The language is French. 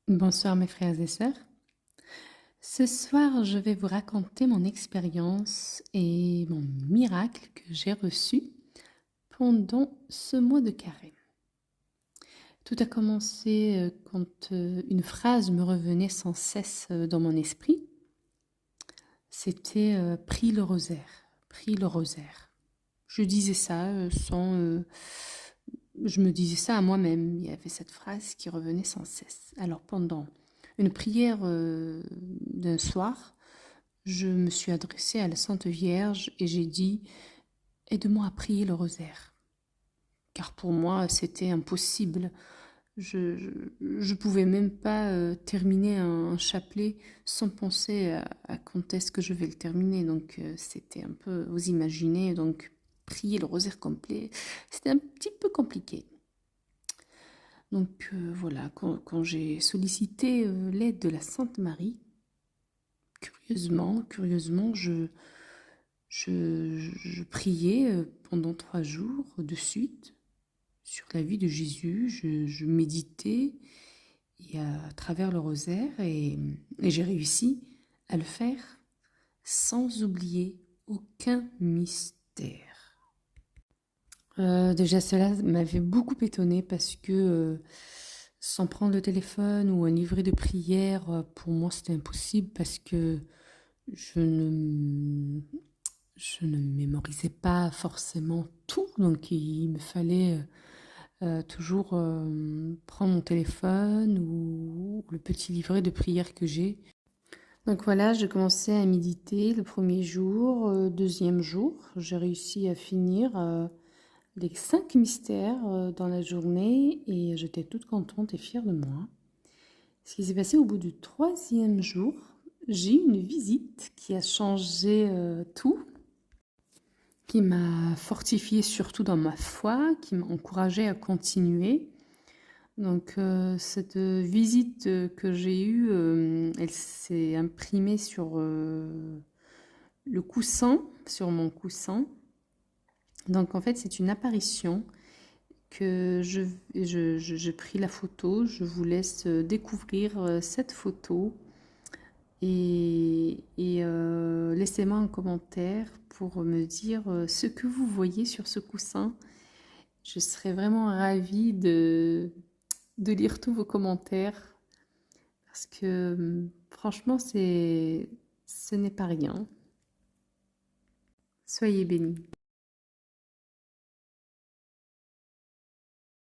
Bonsoir mes frères et sœurs. Ce soir, je vais vous raconter mon expérience et mon miracle que j'ai reçu pendant ce mois de carême. Tout a commencé quand une phrase me revenait sans cesse dans mon esprit. C'était prie le rosaire, prie le rosaire. Je disais ça je me disais ça à moi-même. Il y avait cette phrase qui revenait sans cesse. Alors pendant une prière d'un soir, je me suis adressée à la Sainte Vierge et j'ai dit « Aide-moi à prier le rosaire ». Car pour moi, c'était impossible. Je pouvais même pas terminer un chapelet sans penser à quand est-ce que je vais le terminer. Donc c'était un peu, vous imaginez, donc prier le rosaire complet, c'était un petit peu compliqué. Donc voilà, quand j'ai sollicité l'aide de la Sainte Marie, curieusement, je priais pendant 3 jours de suite sur la vie de Jésus. Je méditais et à travers le rosaire et j'ai réussi à le faire sans oublier aucun mystère. Déjà cela m'avait beaucoup étonnée parce que sans prendre le téléphone ou un livret de prière, pour moi c'était impossible parce que je ne, je ne mémorisais pas forcément tout, donc il me fallait toujours prendre mon téléphone ou le petit livret de prière que j'ai. Donc voilà, j'ai commencé à méditer le premier jour, deuxième jour, j'ai réussi à finir les 5 mystères dans la journée et j'étais toute contente et fière de moi. Ce qui s'est passé au bout du 3e jour, j'ai eu une visite qui a changé tout, qui m'a fortifiée surtout dans ma foi, qui m'a encouragée à continuer. Donc cette visite que j'ai eue, elle s'est imprimée sur le coussin, sur mon coussin. Donc en fait c'est une apparition que je pris la photo, je vous laisse découvrir cette photo et laissez-moi un commentaire pour me dire ce que vous voyez sur ce coussin. Je serais vraiment ravie de lire tous vos commentaires parce que franchement ce n'est pas rien. Soyez bénis.